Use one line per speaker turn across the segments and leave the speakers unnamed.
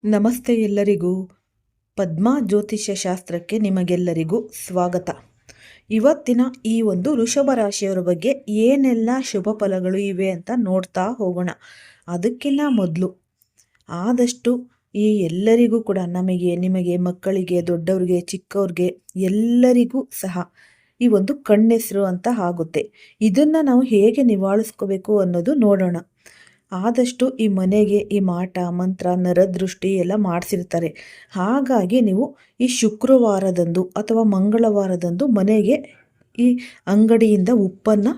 ನಮಸ್ತೆ ಎಲ್ಲರಿಗೂ. ಪದ್ಮಾ ಜ್ಯೋತಿಷ್ಯ ಶಾಸ್ತ್ರಕ್ಕೆ ನಿಮಗೆಲ್ಲರಿಗೂ ಸ್ವಾಗತ. ಇವತ್ತಿನ ಈ ಒಂದು ವೃಷಭ ರಾಶಿಯವರ ಬಗ್ಗೆ ಏನೆಲ್ಲ ಶುಭ ಫಲಗಳು ಇವೆ ಅಂತ ನೋಡ್ತಾ ಹೋಗೋಣ. ಅದಕ್ಕಿಂತ ಮೊದಲು ಆದಷ್ಟು ಈ ಎಲ್ಲರಿಗೂ ಕೂಡ ನಿಮಗೆ ಮಕ್ಕಳಿಗೆ, ದೊಡ್ಡವ್ರಿಗೆ, ಚಿಕ್ಕವ್ರಿಗೆ ಎಲ್ಲರಿಗೂ ಸಹ ಈ ಒಂದು ಕಣ್ಣೆಸರು ಅಂತ ಆಗುತ್ತೆ. ಇದನ್ನು ನಾವು ಹೇಗೆ ನಿವಾಳಿಸ್ಕೋಬೇಕು ಅನ್ನೋದು ನೋಡೋಣ. ಆದಷ್ಟು ಈ ಮನೆಗೆ ಈ ಮಾಟ ಮಂತ್ರ ನರದೃಷ್ಟಿ ಎಲ್ಲ ಮಾಡಿಸಿರ್ತಾರೆ. ಹಾಗಾಗಿ ನೀವು ಈ ಶುಕ್ರವಾರದಂದು ಅಥವಾ ಮಂಗಳವಾರದಂದು ಮನೆಗೆ ಈ ಅಂಗಡಿಯಿಂದ ಉಪ್ಪನ್ನು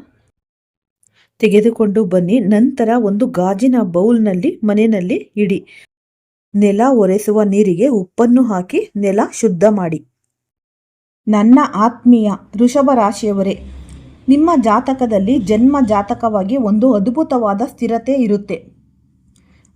ತೆಗೆದುಕೊಂಡು ಬನ್ನಿ. ನಂತರ ಒಂದು ಗಾಜಿನ ಬೌಲ್ನಲ್ಲಿ ಮನೆಯಲ್ಲಿ ಇಡಿ. ನೆಲ ಒರೆಸುವ ನೀರಿಗೆ ಉಪ್ಪನ್ನು ಹಾಕಿ ನೆಲ ಶುದ್ಧ ಮಾಡಿ. ನನ್ನ ಆತ್ಮೀಯ ವೃಷಭ ರಾಶಿಯವರೇ, ನಿಮ್ಮ ಜಾತಕದಲ್ಲಿ ಜನ್ಮ ಜಾತಕವಾಗಿ ಒಂದು ಅದ್ಭುತವಾದ ಸ್ಥಿರತೆ ಇರುತ್ತೆ.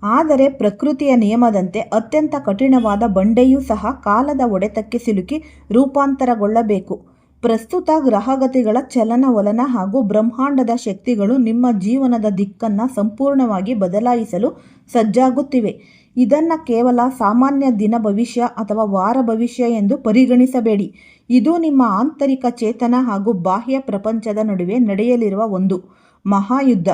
ಆದರೆ ಪ್ರಕೃತಿಯ ನಿಯಮದಂತೆ ಅತ್ಯಂತ ಕಠಿಣವಾದ ಬಂಡೆಯೂ ಸಹ ಕಾಲದ ಹೊಡೆತಕ್ಕೆ ಸಿಲುಕಿ ರೂಪಾಂತರಗೊಳ್ಳಬೇಕು. ಪ್ರಸ್ತುತ ಗ್ರಹಗತಿಗಳ ಚಲನವಲನ ಹಾಗೂ ಬ್ರಹ್ಮಾಂಡದ ಶಕ್ತಿಗಳು ನಿಮ್ಮ ಜೀವನದ ದಿಕ್ಕನ್ನು ಸಂಪೂರ್ಣವಾಗಿ ಬದಲಾಯಿಸಲು ಸಜ್ಜಾಗುತ್ತಿವೆ. ಇದನ್ನು ಕೇವಲ ಸಾಮಾನ್ಯ ದಿನ ಭವಿಷ್ಯ ಅಥವಾ ವಾರ ಭವಿಷ್ಯ ಎಂದು ಪರಿಗಣಿಸಬೇಡಿ. ಇದು ನಿಮ್ಮ ಆಂತರಿಕ ಚೇತನ ಹಾಗೂ ಬಾಹ್ಯ ಪ್ರಪಂಚದ ನಡುವೆ ನಡೆಯಲಿರುವ ಒಂದು ಮಹಾಯುದ್ಧ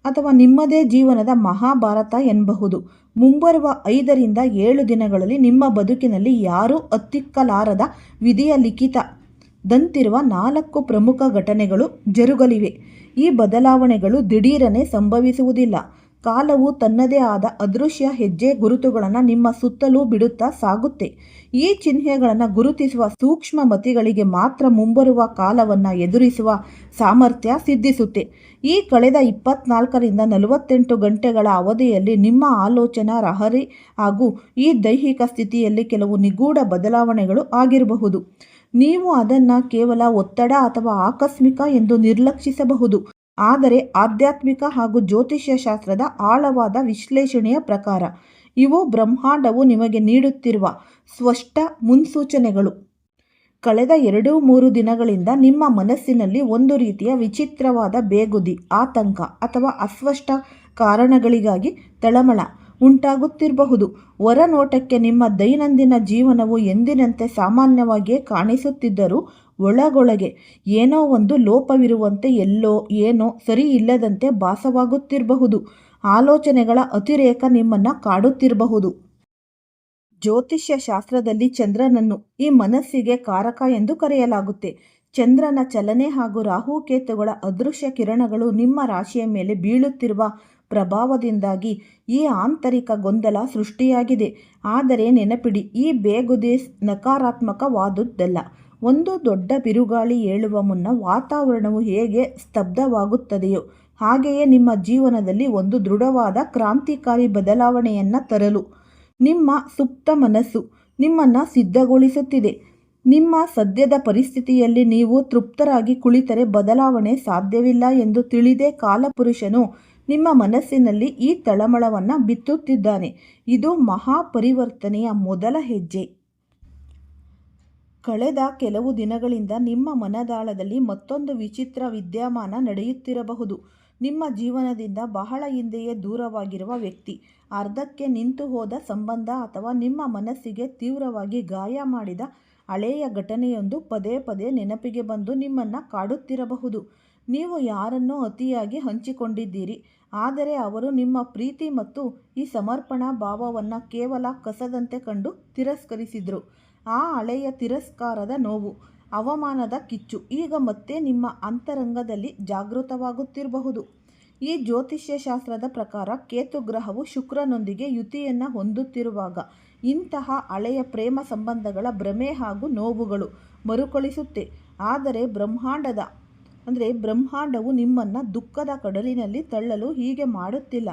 ಅಥವಾ ನಿಮ್ಮದೇ ಜೀವನದ ಮಹಾಭಾರತ ಎನ್ನಬಹುದು. ಮುಂಬರುವ 5 ರಿಂದ 7 ದಿನಗಳಲ್ಲಿ ನಿಮ್ಮ ಬದುಕಿನಲ್ಲಿ ಯಾರೂ ಹತ್ತಿಕ್ಕಲಾರದ ವಿಧಿಯ ಲಿಖಿತದಂತಿರುವ 4 ಪ್ರಮುಖ ಘಟನೆಗಳು ಜರುಗಲಿವೆ. ಈ ಬದಲಾವಣೆಗಳು ದಿಢೀರನೆ ಸಂಭವಿಸುವುದಿಲ್ಲ. ಕಾಲವು ತನ್ನದೇ ಆದ ಅದೃಶ್ಯ ಹೆಜ್ಜೆ ಗುರುತುಗಳನ್ನು ನಿಮ್ಮ ಸುತ್ತಲೂ ಬಿಡುತ್ತಾ ಸಾಗುತ್ತೆ. ಈ ಚಿಹ್ನೆಗಳನ್ನು ಗುರುತಿಸುವ ಸೂಕ್ಷ್ಮ ಮತಿಗಳಿಗೆ ಮಾತ್ರ ಮುಂಬರುವ ಕಾಲವನ್ನು ಎದುರಿಸುವ ಸಾಮರ್ಥ್ಯ ಸಿದ್ಧಿಸುತ್ತೆ. ಈ ಕಳೆದ 24 ರಿಂದ 48 ಗಂಟೆಗಳ ಅವಧಿಯಲ್ಲಿ ನಿಮ್ಮ ಆಲೋಚನಾ ಲಹರಿ ಹಾಗೂ ಈ ದೈಹಿಕ ಸ್ಥಿತಿಯಲ್ಲಿ ಕೆಲವು ನಿಗೂಢ ಬದಲಾವಣೆಗಳು ಆಗಿರಬಹುದು. ನೀವು ಅದನ್ನು ಕೇವಲ ಒತ್ತಡ ಅಥವಾ ಆಕಸ್ಮಿಕ ಎಂದು ನಿರ್ಲಕ್ಷಿಸಬಹುದು. ಆದರೆ ಆಧ್ಯಾತ್ಮಿಕ ಹಾಗೂ ಜ್ಯೋತಿಷ್ಯ ಶಾಸ್ತ್ರದ ಆಳವಾದ ವಿಶ್ಲೇಷಣೆಯ ಪ್ರಕಾರ ಇವು ಬ್ರಹ್ಮಾಂಡವು ನಿಮಗೆ ನೀಡುತ್ತಿರುವ ಸ್ಪಷ್ಟ ಮುನ್ಸೂಚನೆಗಳು. ಕಳೆದ 2-3 ದಿನಗಳಿಂದ ನಿಮ್ಮ ಮನಸ್ಸಿನಲ್ಲಿ ಒಂದು ರೀತಿಯ ವಿಚಿತ್ರವಾದ ಬೇಗುದಿ, ಆತಂಕ ಅಥವಾ ಅಸ್ಪಷ್ಟ ಕಾರಣಗಳಿಗಾಗಿ ತಳಮಳ ಉಂಟಾಗುತ್ತಿರಬಹುದು. ಹೊರನೋಟಕ್ಕೆ ನಿಮ್ಮ ದೈನಂದಿನ ಜೀವನವು ಎಂದಿನಂತೆ ಸಾಮಾನ್ಯವಾಗಿಯೇ ಕಾಣಿಸುತ್ತಿದ್ದರೂ ಒಳಗೊಳಗೆ ಏನೋ ಒಂದು ಲೋಪವಿರುವಂತೆ, ಎಲ್ಲೋ ಏನೋ ಸರಿ ಇಲ್ಲದಂತೆ ಭಾಸವಾಗುತ್ತಿರಬಹುದು. ಆಲೋಚನೆಗಳ ಅತಿರೇಕ ನಿಮ್ಮನ್ನು ಕಾಡುತ್ತಿರಬಹುದು. ಜ್ಯೋತಿಷ್ಯ ಶಾಸ್ತ್ರದಲ್ಲಿ ಚಂದ್ರನನ್ನು ಈ ಮನಸ್ಸಿಗೆ ಕಾರಕ ಎಂದು ಕರೆಯಲಾಗುತ್ತೆ. ಚಂದ್ರನ ಚಲನೆ ಹಾಗೂ ರಾಹುಕೇತುಗಳ ಅದೃಶ್ಯ ಕಿರಣಗಳು ನಿಮ್ಮ ರಾಶಿಯ ಮೇಲೆ ಬೀಳುತ್ತಿರುವ ಪ್ರಭಾವದಿಂದಾಗಿ ಈ ಆಂತರಿಕ ಗೊಂದಲ ಸೃಷ್ಟಿಯಾಗಿದೆ. ಆದರೆ ನೆನಪಿಡಿ, ಈ ಬೇಗುದಿ ನಕಾರಾತ್ಮಕವಾದುದಲ್ಲ. ಒಂದು ದೊಡ್ಡ ಬಿರುಗಾಳಿ ಏಳುವ ಮುನ್ನ ವಾತಾವರಣವು ಹೇಗೆ ಸ್ತಬ್ಧವಾಗುತ್ತದೆಯೋ ಹಾಗೆಯೇ ನಿಮ್ಮ ಜೀವನದಲ್ಲಿ ಒಂದು ದೃಢವಾದ ಕ್ರಾಂತಿಕಾರಿ ಬದಲಾವಣೆಯನ್ನು ತರಲು ನಿಮ್ಮ ಸುಪ್ತ ಮನಸ್ಸು ನಿಮ್ಮನ್ನು ಸಿದ್ಧಗೊಳಿಸುತ್ತಿದೆ. ನಿಮ್ಮ ಸದ್ಯದ ಪರಿಸ್ಥಿತಿಯಲ್ಲಿ ನೀವು ತೃಪ್ತರಾಗಿ ಕುಳಿತರೆ ಬದಲಾವಣೆ ಸಾಧ್ಯವಿಲ್ಲ ಎಂದು ತಿಳಿದೇ ಕಾಲಪುರುಷನು ನಿಮ್ಮ ಮನಸ್ಸಿನಲ್ಲಿ ಈ ತಳಮಳವನ್ನು ಬಿತ್ತುತ್ತಿದ್ದಾನೆ. ಇದು ಮಹಾಪರಿವರ್ತನೆಯ ಮೊದಲ ಹೆಜ್ಜೆ. ಕಳೆದ ಕೆಲವು ದಿನಗಳಿಂದ ನಿಮ್ಮ ಮನದಾಳದಲ್ಲಿ ಮತ್ತೊಂದು ವಿಚಿತ್ರ ವಿದ್ಯಮಾನ ನಡೆಯುತ್ತಿರಬಹುದು. ನಿಮ್ಮ ಜೀವನದಿಂದ ಬಹಳ ಹಿಂದೆಯೇ ದೂರವಾಗಿರುವ ವ್ಯಕ್ತಿ, ಅರ್ಧಕ್ಕೆ ನಿಂತು ಹೋದ ಸಂಬಂಧ ಅಥವಾ ನಿಮ್ಮ ಮನಸ್ಸಿಗೆ ತೀವ್ರವಾಗಿ ಗಾಯ ಮಾಡಿದ ಹಳೆಯ ಘಟನೆಯೊಂದು ಪದೇ ಪದೇ ನೆನಪಿಗೆ ಬಂದು ನಿಮ್ಮನ್ನು ಕಾಡುತ್ತಿರಬಹುದು. ನೀವು ಯಾರನ್ನೋ ಅತಿಯಾಗಿ ಹಂಚಿಕೊಂಡಿದ್ದೀರಿ, ಆದರೆ ಅವರು ನಿಮ್ಮ ಪ್ರೀತಿ ಮತ್ತು ಈ ಸಮರ್ಪಣಾ ಭಾವವನ್ನು ಕೇವಲ ಕಸದಂತೆ ಕಂಡು ತಿರಸ್ಕರಿಸಿದರು. ಆ ಹಳೆಯ ತಿರಸ್ಕಾರದ ನೋವು, ಅವಮಾನದ ಕಿಚ್ಚು ಈಗ ಮತ್ತೆ ನಿಮ್ಮ ಅಂತರಂಗದಲ್ಲಿ ಜಾಗೃತವಾಗುತ್ತಿರಬಹುದು. ಈ ಜ್ಯೋತಿಷ್ಯ ಶಾಸ್ತ್ರದ ಪ್ರಕಾರ ಕೇತು ಗ್ರಹವು ಶುಕ್ರನೊಂದಿಗೆ ಯುತಿಯನ್ನು ಹೊಂದುತ್ತಿರುವಾಗ ಇಂತಹ ಹಳೆಯ ಪ್ರೇಮ ಸಂಬಂಧಗಳ ಭ್ರಮೆ ಹಾಗೂ ನೋವುಗಳು ಮರುಕಳಿಸುತ್ತೆ. ಆದರೆ ಬ್ರಹ್ಮಾಂಡವು ನಿಮ್ಮನ್ನು ದುಃಖದ ಕಡಲಿನಲ್ಲಿ ತಳ್ಳಲು ಹೀಗೆ ಮಾಡುತ್ತಿಲ್ಲ.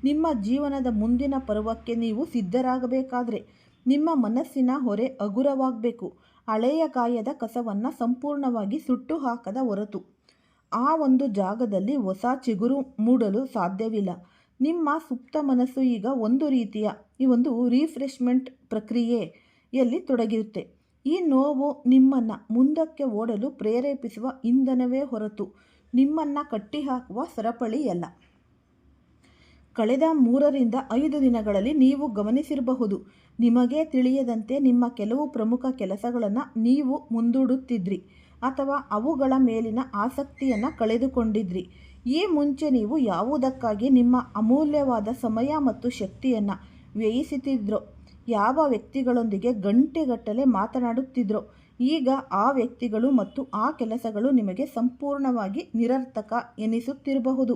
ನಿಮ್ಮ ಜೀವನದ ಮುಂದಿನ ಪರ್ವಕ್ಕೆ ನೀವು ಸಿದ್ಧರಾಗಬೇಕಾದ್ರೆ ನಿಮ್ಮ ಮನಸ್ಸಿನ ಹೊರೆ ಹಗುರವಾಗಬೇಕು. ಹಳೆಯ ಗಾಯದ ಕಸವನ್ನು ಸಂಪೂರ್ಣವಾಗಿ ಸುಟ್ಟು ಹಾಕದ ಹೊರತು ಆ ಒಂದು ಜಾಗದಲ್ಲಿ ಹೊಸ ಚಿಗುರು ಮೂಡಲು ಸಾಧ್ಯವಿಲ್ಲ. ನಿಮ್ಮ ಸುಪ್ತ ಮನಸ್ಸು ಈಗ ಒಂದು ರೀತಿಯ ಈ ಒಂದು ರಿಫ್ರೆಶ್ಮೆಂಟ್ ಪ್ರಕ್ರಿಯೆಯಲ್ಲಿ ತೊಡಗಿರುತ್ತೆ. ಈ ನೋವು ನಿಮ್ಮನ್ನು ಮುಂದಕ್ಕೆ ಓಡಲು ಪ್ರೇರೇಪಿಸುವ ಇಂಧನವೇ ಹೊರತು ನಿಮ್ಮನ್ನು ಕಟ್ಟಿಹಾಕುವ ಸರಪಳಿಯಲ್ಲ. ಕಳೆದ 3 ರಿಂದ 5 ದಿನಗಳಲ್ಲಿ ನೀವು ಗಮನಿಸಿರಬಹುದು, ನಿಮಗೇ ತಿಳಿಯದಂತೆ ನಿಮ್ಮ ಕೆಲವು ಪ್ರಮುಖ ಕೆಲಸಗಳನ್ನು ನೀವು ಮುಂದೂಡುತ್ತಿದ್ರಿ ಅಥವಾ ಅವುಗಳ ಮೇಲಿನ ಆಸಕ್ತಿಯನ್ನು ಕಳೆದುಕೊಂಡಿದ್ರಿ. ಈ ಮುಂಚೆ ನೀವು ಯಾವುದಕ್ಕಾಗಿ ನಿಮ್ಮ ಅಮೂಲ್ಯವಾದ ಸಮಯ ಮತ್ತು ಶಕ್ತಿಯನ್ನು ವ್ಯಯಿಸುತ್ತಿದ್ರೋ, ಯಾವ ವ್ಯಕ್ತಿಗಳೊಂದಿಗೆ ಗಂಟೆಗಟ್ಟಲೆ ಮಾತನಾಡುತ್ತಿದ್ರೋ, ಈಗ ಆ ವ್ಯಕ್ತಿಗಳು ಮತ್ತು ಆ ಕೆಲಸಗಳು ನಿಮಗೆ ಸಂಪೂರ್ಣವಾಗಿ ನಿರರ್ಥಕ ಎನಿಸುತ್ತಿರಬಹುದು.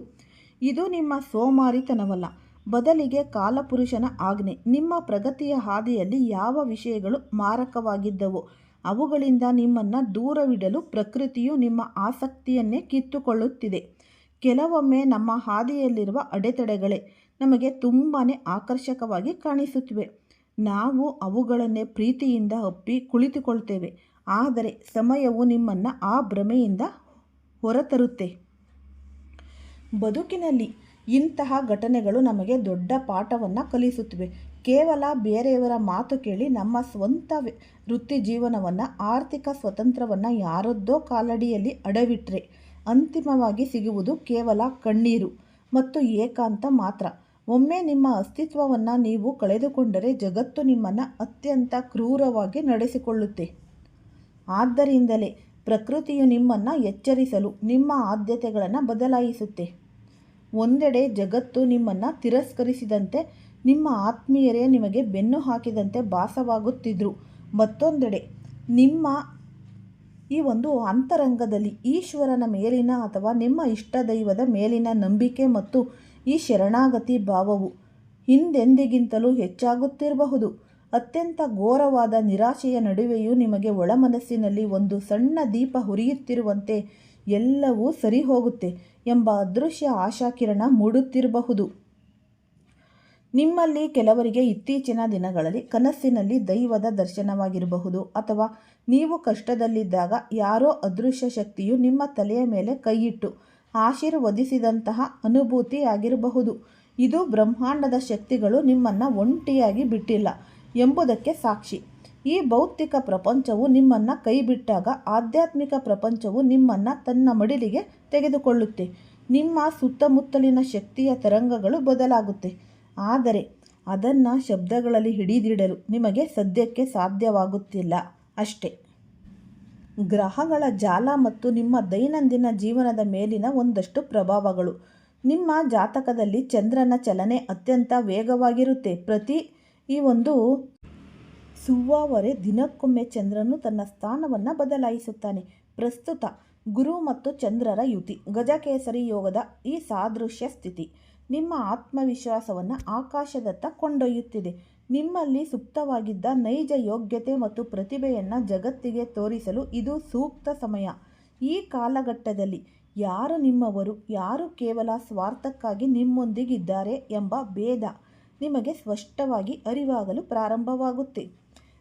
ಇದು ನಿಮ್ಮ ಸೋಮಾರಿತನವಲ್ಲ, ಬದಲಿಗೆ ಕಾಲಪುರುಷನ ಆಜ್ಞೆ. ನಿಮ್ಮ ಪ್ರಗತಿಯ ಹಾದಿಯಲ್ಲಿ ಯಾವ ವಿಷಯಗಳು ಮಾರಕವಾಗಿದ್ದವೋ ಅವುಗಳಿಂದ ನಿಮ್ಮನ್ನು ದೂರವಿಡಲು ಪ್ರಕೃತಿಯು ನಿಮ್ಮ ಆಸಕ್ತಿಯನ್ನೇ ಕಿತ್ತುಕೊಳ್ಳುತ್ತಿದೆ. ಕೆಲವೊಮ್ಮೆ ನಮ್ಮ ಹಾದಿಯಲ್ಲಿರುವ ಅಡೆತಡೆಗಳೇ ನಮಗೆ ತುಂಬಾ ಆಕರ್ಷಕವಾಗಿ ಕಾಣಿಸುತ್ತವೆ. ನಾವು ಅವುಗಳನ್ನೇ ಪ್ರೀತಿಯಿಂದ ಅಪ್ಪಿ ಕುಳಿತುಕೊಳ್ತೇವೆ. ಆದರೆ ಸಮಯವು ನಿಮ್ಮನ್ನು ಆ ಭ್ರಮೆಯಿಂದ ಹೊರತರುತ್ತೆ. ಬದುಕಿನಲ್ಲಿ ಇಂತಹ ಘಟನೆಗಳು ನಮಗೆ ದೊಡ್ಡ ಪಾಠವನ್ನು ಕಲಿಸುತ್ತವೆ. ಕೇವಲ ಬೇರೆಯವರ ಮಾತು ಕೇಳಿ ನಮ್ಮ ಸ್ವಂತ ವೃತ್ತಿ ಜೀವನವನ್ನು, ಆರ್ಥಿಕ ಸ್ವಾತಂತ್ರ್ಯವನ್ನು ಯಾರದ್ದೋ ಕಾಲಡಿಯಲ್ಲಿ ಅಡವಿಟ್ರೆ ಅಂತಿಮವಾಗಿ ಸಿಗುವುದು ಕೇವಲ ಕಣ್ಣೀರು ಮತ್ತು ಏಕಾಂತ ಮಾತ್ರ. ಒಮ್ಮೆ ನಿಮ್ಮ ಅಸ್ತಿತ್ವವನ್ನು ನೀವು ಕಳೆದುಕೊಂಡರೆ ಜಗತ್ತು ನಿಮ್ಮನ್ನು ಅತ್ಯಂತ ಕ್ರೂರವಾಗಿ ನಡೆಸಿಕೊಳ್ಳುತ್ತೆ. ಆದ್ದರಿಂದಲೇ ಪ್ರಕೃತಿಯು ನಿಮ್ಮನ್ನು ಎಚ್ಚರಿಸಲು ನಿಮ್ಮ ಆದ್ಯತೆಗಳನ್ನು ಬದಲಾಯಿಸುತ್ತೆ. ಒಂದೆಡೆ ಜಗತ್ತು ನಿಮ್ಮನ್ನು ತಿರಸ್ಕರಿಸಿದಂತೆ, ನಿಮ್ಮ ಆತ್ಮೀಯರೇ ನಿಮಗೆ ಬೆನ್ನು ಹಾಕಿದಂತೆ ಭಾಸವಾಗುತ್ತಿದ್ದರು. ಮತ್ತೊಂದೆಡೆ ನಿಮ್ಮ ಈ ಒಂದು ಅಂತರಂಗದಲ್ಲಿ ಈಶ್ವರನ ಮೇಲಿನ ಅಥವಾ ನಿಮ್ಮ ಇಷ್ಟದೈವದ ಮೇಲಿನ ನಂಬಿಕೆ ಮತ್ತು ಈ ಶರಣಾಗತಿ ಭಾವವು ಹಿಂದೆಂದಿಗಿಂತಲೂ ಹೆಚ್ಚಾಗುತ್ತಿರಬಹುದು. ಅತ್ಯಂತ ಘೋರವಾದ ನಿರಾಶೆಯ ನಡುವೆಯೂ ನಿಮಗೆ ಒಳಮನಸ್ಸಿನಲ್ಲಿ ಒಂದು ಸಣ್ಣ ದೀಪ ಹುರಿಯುತ್ತಿರುವಂತೆ ಎಲ್ಲವೂ ಸರಿ ಹೋಗುತ್ತೆ ಎಂಬ ಅದೃಶ್ಯ ಆಶಾಕಿರಣ ಮೂಡುತ್ತಿರಬಹುದು. ನಿಮ್ಮಲ್ಲಿ ಕೆಲವರಿಗೆ ಇತ್ತೀಚಿನ ದಿನಗಳಲ್ಲಿ ಕನಸಿನಲ್ಲಿ ದೈವದ ದರ್ಶನವಾಗಿರಬಹುದು, ಅಥವಾ ನೀವು ಕಷ್ಟದಲ್ಲಿದ್ದಾಗ ಯಾರೋ ಅದೃಶ್ಯ ಶಕ್ತಿಯು ನಿಮ್ಮ ತಲೆಯ ಮೇಲೆ ಕೈಯಿಟ್ಟು ಆಶೀರ್ವದಿಸಿದಂತಹ ಅನುಭೂತಿ ಆಗಿರಬಹುದು. ಇದು ಬ್ರಹ್ಮಾಂಡದ ಶಕ್ತಿಗಳು ನಿಮ್ಮನ್ನು ಒಂಟಿಯಾಗಿ ಬಿಟ್ಟಿಲ್ಲ ಎಂಬುದಕ್ಕೆ ಸಾಕ್ಷಿ. ಈ ಭೌತಿಕ ಪ್ರಪಂಚವು ನಿಮ್ಮನ್ನು ಕೈಬಿಟ್ಟಾಗ ಆಧ್ಯಾತ್ಮಿಕ ಪ್ರಪಂಚವು ನಿಮ್ಮನ್ನು ತನ್ನ ಮಡಿಲಿಗೆ ತೆಗೆದುಕೊಳ್ಳುತ್ತೆ. ನಿಮ್ಮ ಸುತ್ತಮುತ್ತಲಿನ ಶಕ್ತಿಯ ತರಂಗಗಳು ಬದಲಾಗುತ್ತೆ, ಆದರೆ ಅದನ್ನು ಶಬ್ದಗಳಲ್ಲಿ ಹಿಡಿದಿಡಲು ನಿಮಗೆ ಸದ್ಯಕ್ಕೆ ಸಾಧ್ಯವಾಗುತ್ತಿಲ್ಲ ಅಷ್ಟೇ. ಗ್ರಹಗಳ ಜಾಲ ಮತ್ತು ನಿಮ್ಮ ದೈನಂದಿನ ಜೀವನದ ಮೇಲಿನ ಒಂದಷ್ಟು ಪ್ರಭಾವಗಳು. ನಿಮ್ಮ ಜಾತಕದಲ್ಲಿ ಚಂದ್ರನ ಚಲನೆ ಅತ್ಯಂತ ವೇಗವಾಗಿರುತ್ತೆ. ಪ್ರತಿ ಈ ಒಂದು ಸುವಾವರೆ ದಿನಕ್ಕೊಮ್ಮೆ ಚಂದ್ರನು ತನ್ನ ಸ್ಥಾನವನ್ನು ಬದಲಾಯಿಸುತ್ತಾನೆ. ಪ್ರಸ್ತುತ ಗುರು ಮತ್ತು ಚಂದ್ರರ ಯುತಿ, ಗಜಕೇಸರಿ ಯೋಗದ ಈ ಸಾದೃಶ್ಯ ಸ್ಥಿತಿ ನಿಮ್ಮ ಆತ್ಮವಿಶ್ವಾಸವನ್ನು ಆಕಾಶದತ್ತ ಕೊಂಡೊಯ್ಯುತ್ತಿದೆ. ನಿಮ್ಮಲ್ಲಿ ಸುಪ್ತವಾಗಿದ್ದ ನೈಜ ಯೋಗ್ಯತೆ ಮತ್ತು ಪ್ರತಿಭೆಯನ್ನು ಜಗತ್ತಿಗೆ ತೋರಿಸಲು ಇದು ಸೂಕ್ತ ಸಮಯ. ಈ ಕಾಲಘಟ್ಟದಲ್ಲಿ ಯಾರು ನಿಮ್ಮವರು, ಯಾರು ಕೇವಲ ಸ್ವಾರ್ಥಕ್ಕಾಗಿ ನಿಮ್ಮೊಂದಿಗಿದ್ದಾರೆ ಎಂಬ ಭೇದ ನಿಮಗೆ ಸ್ಪಷ್ಟವಾಗಿ ಅರಿವಾಗಲು ಪ್ರಾರಂಭವಾಗುತ್ತೆ.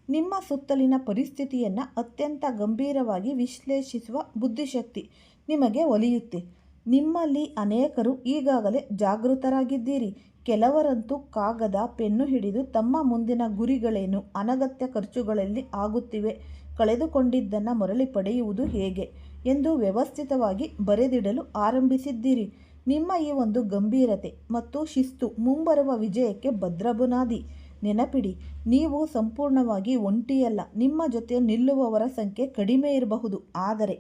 ನಿಮ್ಮ ಸುತ್ತಲಿನ ಪರಿಸ್ಥಿತಿಯನ್ನು ಅತ್ಯಂತ ಗಂಭೀರವಾಗಿ ವಿಶ್ಲೇಷಿಸುವ ಬುದ್ಧಿಶಕ್ತಿ ನಿಮಗೆ ಒಲಿಯುತ್ತೆ. ನಿಮ್ಮಲ್ಲಿ ಅನೇಕರು ಈಗಾಗಲೇ ಜಾಗೃತರಾಗಿದ್ದೀರಿ. ಕೆಲವರಂತೂ ಕಾಗದ ಪೆನ್ನು ಹಿಡಿದು ತಮ್ಮ ಮುಂದಿನ ಗುರಿಗಳೇನು, ಅನಗತ್ಯ ಖರ್ಚುಗಳಲ್ಲಿ ಆಗುತ್ತಿವೆ, ಕಳೆದುಕೊಂಡಿದ್ದನ್ನು ಮರಳಿ ಪಡೆಯುವುದು ಹೇಗೆ ಎಂದು ವ್ಯವಸ್ಥಿತವಾಗಿ ಬರೆದಿಡಲು ಆರಂಭಿಸಿದ್ದೀರಿ. ನಿಮ್ಮ ಈ ಒಂದು ಗಂಭೀರತೆ ಮತ್ತು ಶಿಸ್ತು ಮುಂಬರುವ ವಿಜಯಕ್ಕೆ ಭದ್ರ ಬುನಾದಿ. ನೆನಪಿಡಿ, ನೀವು ಸಂಪೂರ್ಣವಾಗಿ ಒಂಟಿಯಲ್ಲ. ನಿಮ್ಮ ಜೊತೆ ನಿಲ್ಲುವವರ ಸಂಖ್ಯೆ ಕಡಿಮೆ ಇರಬಹುದು, ಆದರೆ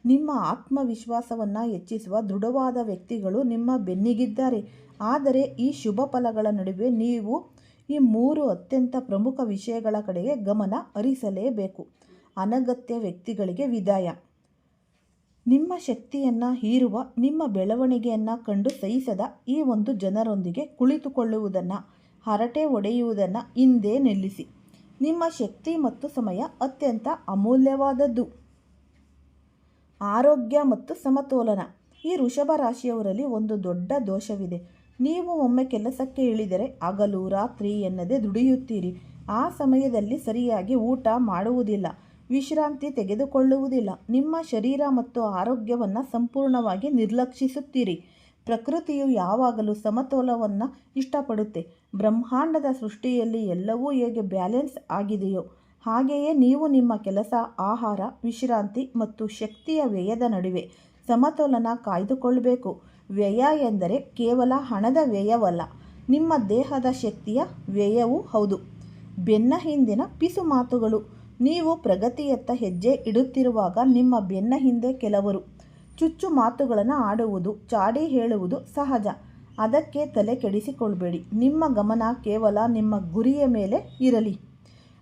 ನಿಮ್ಮ ಆತ್ಮವಿಶ್ವಾಸವನ್ನು ಹೆಚ್ಚಿಸುವ ದೃಢವಾದ ವ್ಯಕ್ತಿಗಳು ನಿಮ್ಮ ಬೆನ್ನಿಗಿದ್ದಾರೆ. ಆದರೆ ಈ ಶುಭ ಫಲಗಳ ನಡುವೆ ನೀವು ಈ 3 ಅತ್ಯಂತ ಪ್ರಮುಖ ವಿಷಯಗಳ ಕಡೆಗೆ ಗಮನ ಹರಿಸಲೇಬೇಕು. ಅನಗತ್ಯ ವ್ಯಕ್ತಿಗಳಿಗೆ ವಿದಾಯ. ನಿಮ್ಮ ಶಕ್ತಿಯನ್ನು ಹೀರುವ, ನಿಮ್ಮ ಬೆಳವಣಿಗೆಯನ್ನು ಕಂಡು ಸಹಿಸದ ಈ ಒಂದು ಜನರೊಂದಿಗೆ ಕುಳಿತುಕೊಳ್ಳುವುದನ್ನು, ಹರಟೆ ಹೊಡೆಯುವುದನ್ನು ಹಿಂದೆ ನಿಲ್ಲಿಸಿ. ನಿಮ್ಮ ಶಕ್ತಿ ಮತ್ತು ಸಮಯ ಅತ್ಯಂತ ಅಮೂಲ್ಯವಾದದ್ದು. ಆರೋಗ್ಯ ಮತ್ತು ಸಮತೋಲನ. ಈ ವೃಷಭ ರಾಶಿಯವರಲ್ಲಿ ಒಂದು ದೊಡ್ಡ ದೋಷವಿದೆ. ನೀವು ಒಮ್ಮೆ ಕೆಲಸಕ್ಕೆ ಇಳಿದರೆ ಹಗಲು ರಾತ್ರಿ ಎನ್ನದೆ ದುಡಿಯುತ್ತೀರಿ. ಆ ಸಮಯದಲ್ಲಿ ಸರಿಯಾಗಿ ಊಟ ಮಾಡುವುದಿಲ್ಲ, ವಿಶ್ರಾಂತಿ ತೆಗೆದುಕೊಳ್ಳುವುದಿಲ್ಲ. ನಿಮ್ಮ ಶರೀರ ಮತ್ತು ಆರೋಗ್ಯವನ್ನು ಸಂಪೂರ್ಣವಾಗಿ ನಿರ್ಲಕ್ಷಿಸುತ್ತೀರಿ. ಪ್ರಕೃತಿಯು ಯಾವಾಗಲೂ ಸಮತೋಲನವನ್ನು ಇಷ್ಟಪಡುತ್ತೆ. ಬ್ರಹ್ಮಾಂಡದ ಸೃಷ್ಟಿಯಲ್ಲಿ ಎಲ್ಲವೂ ಹೇಗೆ ಬ್ಯಾಲೆನ್ಸ್ ಆಗಿದೆಯೋ ಹಾಗೆಯೇ ನೀವು ನಿಮ್ಮ ಕೆಲಸ, ಆಹಾರ, ವಿಶ್ರಾಂತಿ ಮತ್ತು ಶಕ್ತಿಯ ವ್ಯಯದ ನಡುವೆ ಸಮತೋಲನ ಕಾಯ್ದುಕೊಳ್ಳಬೇಕು. ವ್ಯಯ ಎಂದರೆ ಕೇವಲ ಹಣದ ವ್ಯಯವಲ್ಲ, ನಿಮ್ಮ ದೇಹದ ಶಕ್ತಿಯ ವ್ಯಯವೂ ಹೌದು. ಬೆನ್ನ ಹಿಂದಿನ ಪಿಸು ಮಾತುಗಳು. ನೀವು ಪ್ರಗತಿಯತ್ತ ಹೆಜ್ಜೆ ಇಡುತ್ತಿರುವಾಗ ನಿಮ್ಮ ಬೆನ್ನ ಹಿಂದೆ ಕೆಲವರು ಚುಚ್ಚು ಮಾತುಗಳನ್ನು ಆಡುವುದು, ಚಾಡಿ ಹೇಳುವುದು ಸಹಜ. ಅದಕ್ಕೆ ತಲೆ ಕೆಡಿಸಿಕೊಳ್ಬೇಡಿ. ನಿಮ್ಮ ಗಮನ ಕೇವಲ ನಿಮ್ಮ ಗುರಿಯ ಮೇಲೆ ಇರಲಿ.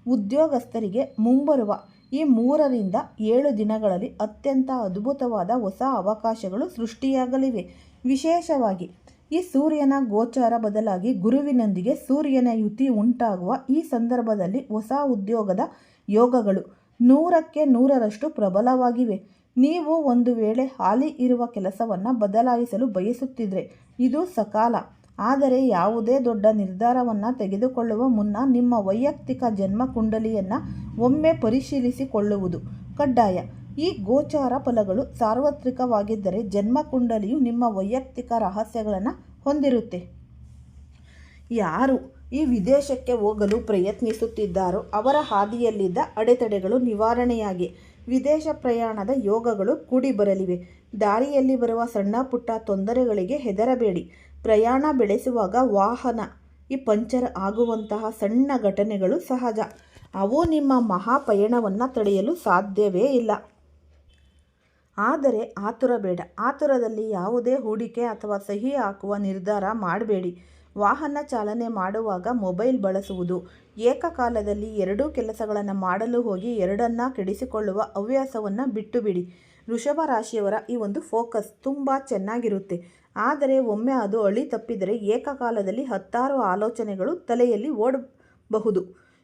ಉದ್ಯೋಗಸ್ಥರಿಗೆ ಮುಂಬರುವ ಈ 3 ರಿಂದ 7 ದಿನಗಳಲ್ಲಿ ಅತ್ಯಂತ ಅದ್ಭುತವಾದ ಹೊಸ ಅವಕಾಶಗಳು ಸೃಷ್ಟಿಯಾಗಲಿವೆ. ವಿಶೇಷವಾಗಿ ಈ ಸೂರ್ಯನ ಗೋಚಾರ ಬದಲಾಗಿ ಗುರುವಿನೊಂದಿಗೆ ಸೂರ್ಯನ ಯುತಿ ಉಂಟಾಗುವ ಈ ಸಂದರ್ಭದಲ್ಲಿ ಹೊಸ ಉದ್ಯೋಗದ ಯೋಗಗಳು 100ಕ್ಕೆ 100ರಷ್ಟು ಪ್ರಬಲವಾಗಿವೆ. ನೀವು ಒಂದು ವೇಳೆ ಹಾಲಿ ಇರುವ ಕೆಲಸವನ್ನು ಬದಲಾಯಿಸಲು ಬಯಸುತ್ತಿದ್ದರೆ ಇದು ಸಕಾಲ. ಆದರೆ ಯಾವುದೇ ದೊಡ್ಡ ನಿರ್ಧಾರವನ್ನು ತೆಗೆದುಕೊಳ್ಳುವ ಮುನ್ನ ನಿಮ್ಮ ವೈಯಕ್ತಿಕ ಜನ್ಮ ಕುಂಡಲಿಯನ್ನು ಒಮ್ಮೆ ಪರಿಶೀಲಿಸಿಕೊಳ್ಳುವುದು ಕಡ್ಡಾಯ. ಈ ಗೋಚಾರ ಫಲಗಳು ಸಾರ್ವತ್ರಿಕವಾಗಿದ್ದರೆ ಜನ್ಮ ಕುಂಡಲಿಯು ನಿಮ್ಮ ವೈಯಕ್ತಿಕ ರಹಸ್ಯಗಳನ್ನು ಹೊಂದಿರುತ್ತೆ. ಯಾರು ಈ ವಿದೇಶಕ್ಕೆ ಹೋಗಲು ಪ್ರಯತ್ನಿಸುತ್ತಿದ್ದಾರೋ ಅವರ ಹಾದಿಯಲ್ಲಿದ್ದ ಅಡೆತಡೆಗಳು ನಿವಾರಣೆಯಾಗಿ ವಿದೇಶ ಪ್ರಯಾಣದ ಯೋಗಗಳು ಕೂಡಿ ಬರಲಿವೆ. ದಾರಿಯಲ್ಲಿ ಬರುವ ಸಣ್ಣ ಪುಟ್ಟ ತೊಂದರೆಗಳಿಗೆ ಹೆದರಬೇಡಿ. ಪ್ರಯಾಣ ಬೆಳೆಸುವಾಗ ವಾಹನ ಪಂಚರ್ ಆಗುವಂತಹ ಸಣ್ಣ ಘಟನೆಗಳು ಸಹಜ. ಅವು ನಿಮ್ಮ ಮಹಾಪಯಣವನ್ನು ತಡೆಯಲು ಸಾಧ್ಯವೇ ಇಲ್ಲ. ಆದರೆ ಆತುರ ಬೇಡ. ಆತುರದಲ್ಲಿ ಯಾವುದೇ ಹೂಡಿಕೆ ಅಥವಾ ಸಹಿ ಹಾಕುವ ನಿರ್ಧಾರ ಮಾಡಬೇಡಿ. ವಾಹನ ಚಾಲನೆ ಮಾಡುವಾಗ ಮೊಬೈಲ್ ಬಳಸುವುದು, ಏಕಕಾಲದಲ್ಲಿ 2 ಕೆಲಸಗಳನ್ನು ಮಾಡಲು ಹೋಗಿ ಎರಡನ್ನ ಕೆಡಿಸಿಕೊಳ್ಳುವ ಹವ್ಯಾಸವನ್ನು ಬಿಟ್ಟುಬಿಡಿ. ವೃಷಭ ರಾಶಿಯವರ ಈ ಒಂದು ಫೋಕಸ್ ತುಂಬ ಚೆನ್ನಾಗಿರುತ್ತೆ. ಆದರೆ ಒಮ್ಮೆ ಅದು ಅಳಿ ತಪ್ಪಿದರೆ ಏಕಕಾಲದಲ್ಲಿ 10 ಆಲೋಚನೆಗಳು ತಲೆಯಲ್ಲಿ ಓಡಬಹುದು.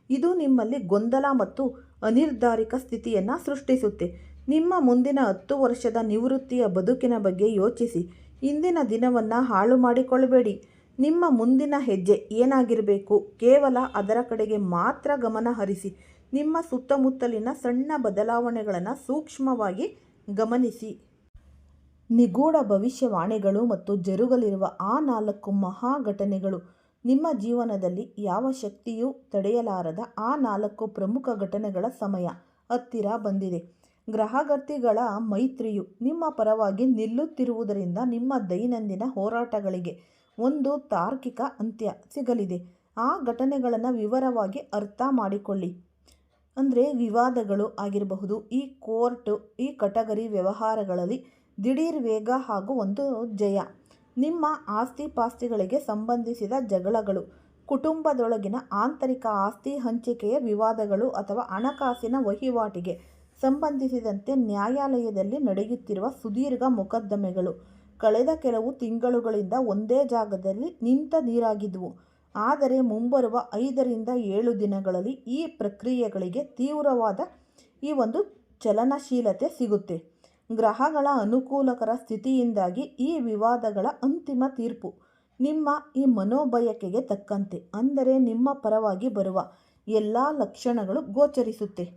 ಇದು ನಿಮ್ಮಲ್ಲಿ ಗೊಂದಲ ಮತ್ತು ಅನಿರ್ಧಾರಿತ ಸ್ಥಿತಿಯನ್ನು ಸೃಷ್ಟಿಸುತ್ತೆ. ನಿಮ್ಮ ಮುಂದಿನ 10 ವರ್ಷದ ನಿವೃತ್ತಿಯ ಬದುಕಿನ ಬಗ್ಗೆ ಯೋಚಿಸಿ. ಇಂದಿನ ದಿನವನ್ನು ಹಾಳು ಮಾಡಿಕೊಳ್ಳಬೇಡಿ. ನಿಮ್ಮ ಮುಂದಿನ ಹೆಜ್ಜೆ ಏನಾಗಿರಬೇಕು, ಕೇವಲ ಅದರ ಕಡೆಗೆ ಮಾತ್ರ ಗಮನ ಹರಿಸಿ. ನಿಮ್ಮ ಸುತ್ತಮುತ್ತಲಿನ ಸಣ್ಣ ಬದಲಾವಣೆಗಳನ್ನು ಸೂಕ್ಷ್ಮವಾಗಿ ಗಮನಿಸಿ. ನಿಗೂಢ ಭವಿಷ್ಯವಾಣಿಗಳು ಮತ್ತು ಜರುಗಲಿರುವ ಆ 4 ಮಹಾ ಘಟನೆಗಳು ನಿಮ್ಮ ಜೀವನದಲ್ಲಿ ಯಾವ ಶಕ್ತಿಯೂ ತಡೆಯಲಾರದ ಆ 4 ಪ್ರಮುಖ ಘಟನೆಗಳ ಸಮಯ ಹತ್ತಿರ ಬಂದಿದೆ. ಗ್ರಹಗತಿಗಳ ಮೈತ್ರಿಯು ನಿಮ್ಮ ಪರವಾಗಿ ನಿಲ್ಲುತ್ತಿರುವುದರಿಂದ ನಿಮ್ಮ ದೈನಂದಿನ ಹೋರಾಟಗಳಿಗೆ ಒಂದು ತಾರ್ಕಿಕ ಅಂತ್ಯ ಸಿಗಲಿದೆ. ಆ ಘಟನೆಗಳನ್ನು ವಿವರವಾಗಿ ಅರ್ಥ ಮಾಡಿಕೊಳ್ಳಿ. ಅಂದರೆ ವಿವಾದಗಳು ಆಗಿರಬಹುದು, ಈ ಕೋರ್ಟು, ಈ ಕಟಗರಿ ವ್ಯವಹಾರಗಳಲ್ಲಿ ದಿಢೀರ್ ವೇಗ ಹಾಗೂ ಒಂದು ಜಯ, ನಿಮ್ಮ ಆಸ್ತಿ ಪಾಸ್ತಿಗಳಿಗೆ ಸಂಬಂಧಿಸಿದ ಜಗಳಗಳು, ಕುಟುಂಬದೊಳಗಿನ ಆಂತರಿಕ ಆಸ್ತಿ ಹಂಚಿಕೆಯ ವಿವಾದಗಳು ಅಥವಾ ಹಣಕಾಸಿನ ವಹಿವಾಟಿಗೆ ಸಂಬಂಧಿಸಿದಂತೆ ನ್ಯಾಯಾಲಯದಲ್ಲಿ ನಡೆಯುತ್ತಿರುವ ಸುದೀರ್ಘ ಮೊಕದ್ದಮೆಗಳು ಕಳೆದ ಕೆಲವು ತಿಂಗಳುಗಳಿಂದ ಒಂದೇ ಜಾಗದಲ್ಲಿ ನಿಂತ ನೀರಾಗಿದ್ದವು. ಆದರೆ ಮುಂಬರುವ 5 ರಿಂದ 7 ದಿನಗಳಲ್ಲಿ ಈ ಪ್ರಕ್ರಿಯೆಗಳಿಗೆ ತೀವ್ರವಾದ ಈ ಒಂದು ಚಲನಶೀಲತೆ ಸಿಗುತ್ತೆ. ಗ್ರಹಗಳ ಅನುಕೂಲಕರ ಸ್ಥಿತಿಯಿಂದಾಗಿ ಈ ವಿವಾದಗಳ ಅಂತಿಮ ತೀರ್ಪು ನಿಮ್ಮ ಈ ಮನೋಬಯಕೆಗೆ ತಕ್ಕಂತೆ, ಅಂದರೆ ನಿಮ್ಮ ಪರವಾಗಿ ಬರುವ ಎಲ್ಲ ಲಕ್ಷಣಗಳು ಗೋಚರಿಸುತ್ತೆ.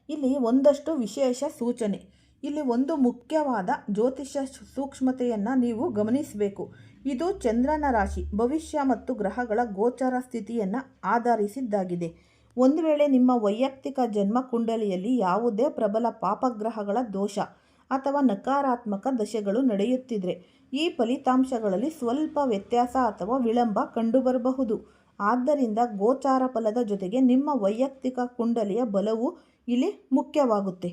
ಇಲ್ಲಿ ಒಂದಷ್ಟು ವಿಶೇಷ ಸೂಚನೆ. ಇಲ್ಲಿ ಒಂದು ಮುಖ್ಯವಾದ ಜ್ಯೋತಿಷ್ಯ ಸೂಕ್ಷ್ಮತೆಯನ್ನು ನೀವು ಗಮನಿಸಬೇಕು. ಇದು ಚಂದ್ರನ ರಾಶಿ, ಭವಿಷ್ಯ ಮತ್ತು ಗ್ರಹಗಳ ಗೋಚಾರ ಸ್ಥಿತಿಯನ್ನು ಆಧರಿಸಿದ್ದಾಗಿದೆ. ಒಂದು ವೇಳೆ ನಿಮ್ಮ ವೈಯಕ್ತಿಕ ಜನ್ಮ ಕುಂಡಲಿಯಲ್ಲಿ ಯಾವುದೇ ಪ್ರಬಲ ಪಾಪಗ್ರಹಗಳ ದೋಷ ಅಥವಾ ನಕಾರಾತ್ಮಕ ದಶೆಗಳು ನಡೆಯುತ್ತಿದ್ದರೆ ಈ ಫಲಿತಾಂಶಗಳಲ್ಲಿ ಸ್ವಲ್ಪ ವ್ಯತ್ಯಾಸ ಅಥವಾ ವಿಳಂಬ ಕಂಡುಬರಬಹುದು. ಆದ್ದರಿಂದ ಗೋಚಾರ ಫಲದ ಜೊತೆಗೆ ನಿಮ್ಮ ವೈಯಕ್ತಿಕ ಕುಂಡಲಿಯ ಬಲವೂ ಇಲ್ಲಿ ಮುಖ್ಯವಾಗುತ್ತೆ.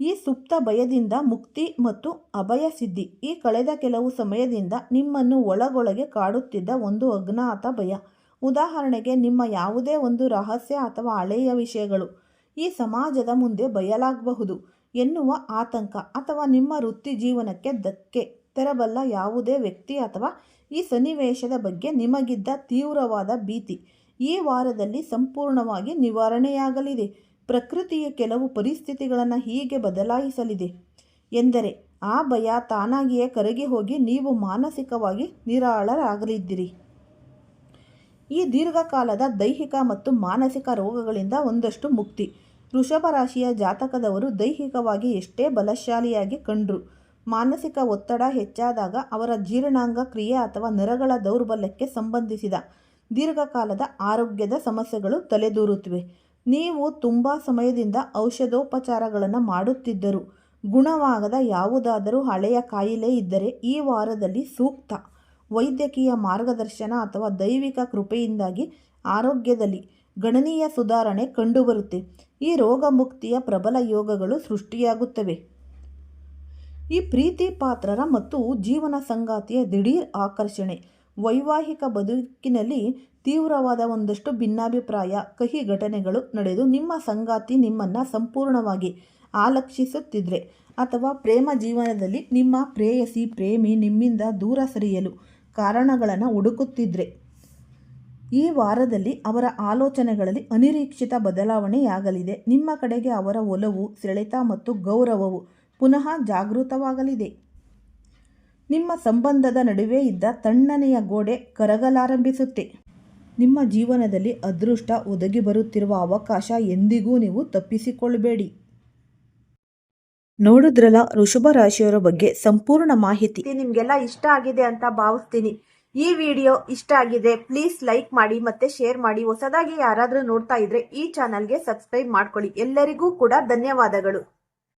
ಈ ಸುಪ್ತ ಭಯದಿಂದ ಮುಕ್ತಿ ಮತ್ತು ಅಭಯ ಸಿದ್ಧಿ. ಈ ಕಳೆದ ಕೆಲವು ಸಮಯದಿಂದ ನಿಮ್ಮನ್ನು ಒಳಗೊಳಗೆ ಕಾಡುತ್ತಿದ್ದ ಒಂದು ಅಜ್ಞಾತ ಭಯ, ಉದಾಹರಣೆಗೆ ನಿಮ್ಮ ಯಾವುದೇ ಒಂದು ರಹಸ್ಯ ಅಥವಾ ಹಳೆಯ ವಿಷಯಗಳು ಈ ಸಮಾಜದ ಮುಂದೆ ಬಯಲಾಗಬಹುದು ಎನ್ನುವ ಆತಂಕ, ಅಥವಾ ನಿಮ್ಮ ವೃತ್ತಿ ಜೀವನಕ್ಕೆ ಧಕ್ಕೆ ತರಬಲ್ಲ ಯಾವುದೇ ವ್ಯಕ್ತಿ ಅಥವಾ ಈ ಸನ್ನಿವೇಶದ ಬಗ್ಗೆ ನಿಮಗಿದ್ದ ತೀವ್ರವಾದ ಭೀತಿ ಈ ವಾರದಲ್ಲಿ ಸಂಪೂರ್ಣವಾಗಿ ನಿವಾರಣೆಯಾಗಲಿದೆ. ಪ್ರಕೃತಿಯ ಕೆಲವು ಪರಿಸ್ಥಿತಿಗಳನ್ನು ಹೀಗೆ ಬದಲಾಯಿಸಲಿದೆ ಎಂದರೆ ಆ ಭಯ ತಾನಾಗಿಯೇ ಕರಗಿ ಹೋಗಿ ನೀವು ಮಾನಸಿಕವಾಗಿ ನಿರಾಳರಾಗಲಿದ್ದೀರಿ. ಈ ದೀರ್ಘಕಾಲದ ದೈಹಿಕ ಮತ್ತು ಮಾನಸಿಕ ರೋಗಗಳಿಂದ ಒಂದಷ್ಟು ಮುಕ್ತಿ. ವೃಷಭ ರಾಶಿಯ ಜಾತಕದವರು ದೈಹಿಕವಾಗಿ ಎಷ್ಟೇ ಬಲಶಾಲಿಯಾಗಿ ಕಂಡ್ರೂ ಮಾನಸಿಕ ಒತ್ತಡ ಹೆಚ್ಚಾದಾಗ ಅವರ ಜೀರ್ಣಾಂಗ ಕ್ರಿಯೆ ಅಥವಾ ನರಗಳ ದೌರ್ಬಲ್ಯಕ್ಕೆ ಸಂಬಂಧಿಸಿದ ದೀರ್ಘಕಾಲದ ಆರೋಗ್ಯದ ಸಮಸ್ಯೆಗಳು ತಲೆದೂರುತ್ತವೆ. ನೀವು ತುಂಬ ಸಮಯದಿಂದ ಔಷಧೋಪಚಾರಗಳನ್ನು ಮಾಡುತ್ತಿದ್ದರೂ ಗುಣವಾಗದ ಯಾವುದಾದರೂ ಹಳೆಯ ಕಾಯಿಲೆ ಇದ್ದರೆ ಈ ವಾರದಲ್ಲಿ ಸೂಕ್ತ ವೈದ್ಯಕೀಯ ಮಾರ್ಗದರ್ಶನ ಅಥವಾ ದೈವಿಕ ಕೃಪೆಯಿಂದಾಗಿ ಆರೋಗ್ಯದಲ್ಲಿ ಗಣನೀಯ ಸುಧಾರಣೆ ಕಂಡುಬರುತ್ತೆ. ಈ ರೋಗ ಮುಕ್ತಿಯ ಪ್ರಬಲ ಯೋಗಗಳು ಸೃಷ್ಟಿಯಾಗುತ್ತವೆ. ಈ ಪ್ರೀತಿ ಪಾತ್ರರ ಮತ್ತು ಜೀವನ ಸಂಗಾತಿಯ ದಿಢೀರ್ ಆಕರ್ಷಣೆ, ವೈವಾಹಿಕ ಬದುಕಿನಲ್ಲಿ ತೀವ್ರವಾದ ಒಂದಷ್ಟು ಭಿನ್ನಾಭಿಪ್ರಾಯ, ಕಹಿ ಘಟನೆಗಳು ನಡೆದು ನಿಮ್ಮ ಸಂಗಾತಿ ನಿಮ್ಮನ್ನು ಸಂಪೂರ್ಣವಾಗಿ ಆಲಕ್ಷಿಸುತ್ತಿದ್ರೆ ಅಥವಾ ಪ್ರೇಮ ಜೀವನದಲ್ಲಿ ನಿಮ್ಮ ಪ್ರೇಯಸಿ ಪ್ರೇಮಿ ನಿಮ್ಮಿಂದ ದೂರ ಸರಿಯಲು ಕಾರಣಗಳನ್ನು ಹುಡುಕುತ್ತಿದ್ರೆ ಈ ವಾರದಲ್ಲಿ ಅವರ ಆಲೋಚನೆಗಳಲ್ಲಿ ಅನಿರೀಕ್ಷಿತ ಬದಲಾವಣೆಯಾಗಲಿದೆ. ನಿಮ್ಮ ಕಡೆಗೆ ಅವರ ಒಲವು, ಸೆಳೆತ ಮತ್ತು ಗೌರವವು ಪುನಃ ಜಾಗೃತವಾಗಲಿದೆ. ನಿಮ್ಮ ಸಂಬಂಧದ ನಡುವೆ ಇದ್ದ ತಣ್ಣನೆಯ ಗೋಡೆ ಕರಗಲಾರಂಭಿಸುತ್ತೆ. ನಿಮ್ಮ ಜೀವನದಲ್ಲಿ ಅದೃಷ್ಟ ಒದಗಿ ಬರುತ್ತಿರುವ ಅವಕಾಶ ಎಂದಿಗೂ ನೀವು ತಪ್ಪಿಸಿಕೊಳ್ಳಬೇಡಿ. ನೋಡಿದ್ರಲ್ಲ ವೃಷಭ ರಾಶಿಯವರ ಬಗ್ಗೆ ಸಂಪೂರ್ಣ ಮಾಹಿತಿ. ನಿಮ್ಗೆಲ್ಲ ಇಷ್ಟ ಆಗಿದೆ ಅಂತ ಭಾವಿಸ್ತೀನಿ. ಈ ವಿಡಿಯೋ ಇಷ್ಟ ಆಗಿದೆ ಪ್ಲೀಸ್ ಲೈಕ್ ಮಾಡಿ ಮತ್ತೆ ಶೇರ್ ಮಾಡಿ. ಹೊಸದಾಗಿ ಯಾರಾದರೂ ನೋಡ್ತಾ ಇದ್ರೆ ಈ ಚಾನಲ್ಗೆ ಸಬ್ಸ್ಕ್ರೈಬ್ ಮಾಡ್ಕೊಳ್ಳಿ. ಎಲ್ಲರಿಗೂ ಕೂಡ ಧನ್ಯವಾದಗಳು.